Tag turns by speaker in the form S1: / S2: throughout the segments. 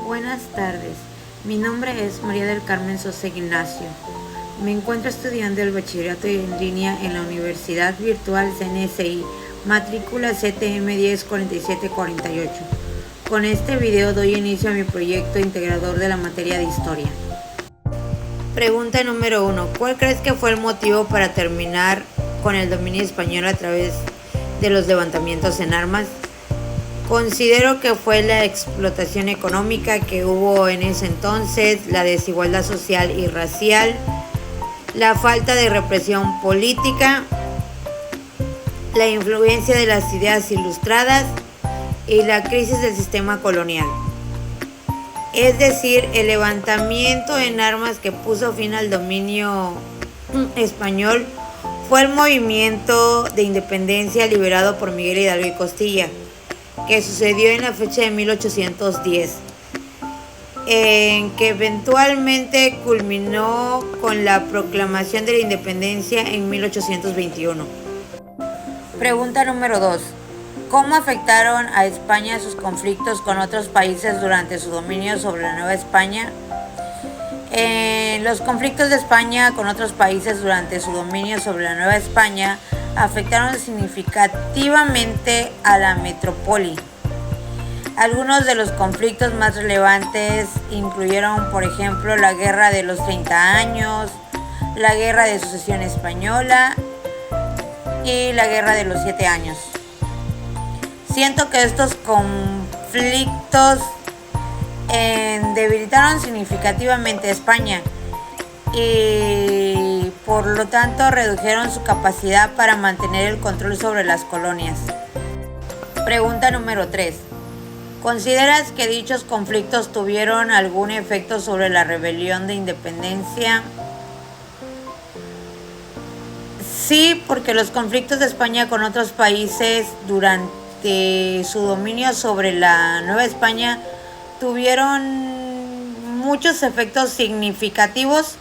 S1: Buenas tardes, mi nombre es María del Carmen Sosa Ignacio. Me encuentro estudiando el bachillerato en línea en la Universidad Virtual CNSI, matrícula CTM 104748. Con este video doy inicio a mi proyecto integrador de la materia de historia. Pregunta número 1. ¿Cuál crees que fue el motivo para terminar con el dominio español a través de los levantamientos en armas? Considero que fue la explotación económica que hubo en ese entonces, la desigualdad social y racial, la falta de represión política, la influencia de las ideas ilustradas y la crisis del sistema colonial. Es decir, el levantamiento en armas que puso fin al dominio español fue el movimiento de independencia liderado por Miguel Hidalgo y Costilla, que sucedió en la fecha de 1810, en que eventualmente culminó con la proclamación de la independencia en 1821. Pregunta número 2. ¿Cómo afectaron a España sus conflictos con otros países durante su dominio sobre la Nueva España? Los conflictos de España con otros países durante su dominio sobre la Nueva España afectaron significativamente a la metrópoli. Algunos de los conflictos más relevantes incluyeron, por ejemplo, la Guerra de los 30 años, la Guerra de Sucesión Española y la Guerra de los 7 años. Siento que estos conflictos debilitaron significativamente a España y por lo tanto redujeron su capacidad para mantener el control sobre las colonias. Pregunta número 3. ¿Consideras que dichos conflictos tuvieron algún efecto sobre la rebelión de independencia? Sí, porque los conflictos de España con otros países durante su dominio sobre la Nueva España tuvieron muchos efectos significativos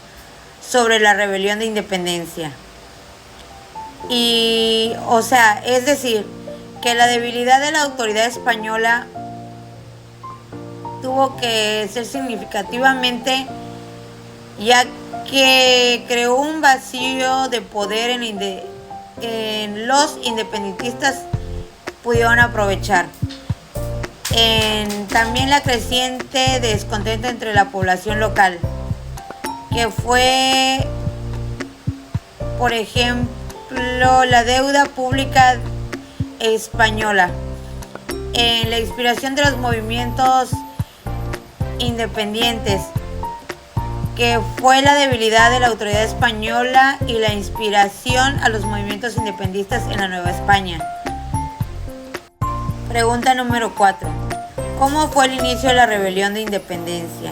S1: sobre la rebelión de independencia. Es decir, que la debilidad de la autoridad española tuvo que ser significativamente, ya que creó un vacío de poder en los independentistas pudieron aprovechar. También la creciente descontento entre la población local, que fue, por ejemplo, la deuda pública española, en la inspiración de los movimientos independientes, que fue la debilidad de la autoridad española y la inspiración a los movimientos independistas en la Nueva España. Pregunta número 4. ¿Cómo fue el inicio de la rebelión de independencia?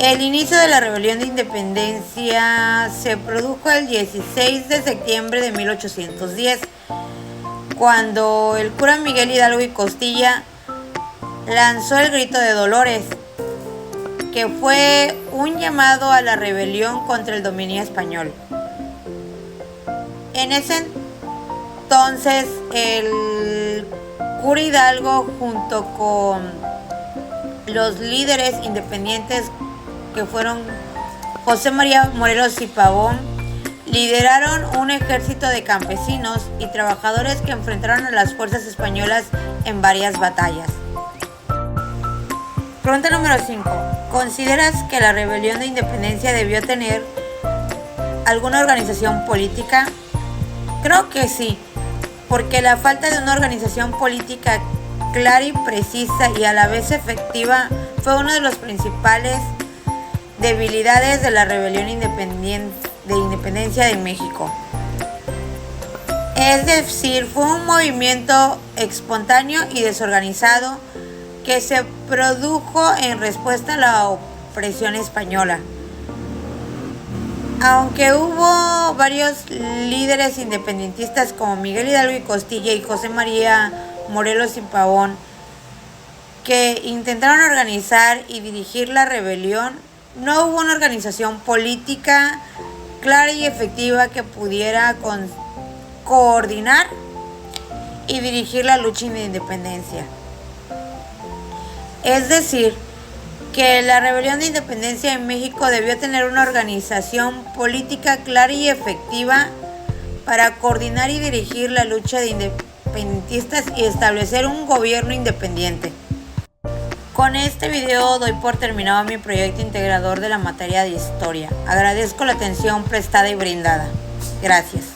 S1: El inicio de la rebelión de independencia se produjo el 16 de septiembre de 1810, cuando el cura Miguel Hidalgo y Costilla lanzó el grito de Dolores, que fue un llamado a la rebelión contra el dominio español. En ese entonces, el cura Hidalgo, junto con los líderes independientes que fueron José María Morelos y Pavón, lideraron un ejército de campesinos y trabajadores que enfrentaron a las fuerzas españolas en varias batallas. Pregunta número 5. ¿Consideras que la rebelión de independencia debió tener alguna organización política? Creo que sí, porque la falta de una organización política clara y precisa y a la vez efectiva fue una de las principales debilidades de la rebelión de independencia de México. Es decir, fue un movimiento espontáneo y desorganizado que se produjo en respuesta a la opresión española. Aunque hubo varios líderes independentistas como Miguel Hidalgo y Costilla y José María Morelos y Pavón, que intentaron organizar y dirigir la rebelión, no hubo una organización política clara y efectiva que pudiera coordinar y dirigir la lucha de independencia. Es decir, que la rebelión de independencia en México debió tener una organización política clara y efectiva para coordinar y dirigir la lucha de independentistas y establecer un gobierno independiente. Con este video doy por terminado mi proyecto integrador de la materia de historia. Agradezco la atención prestada y brindada. Gracias.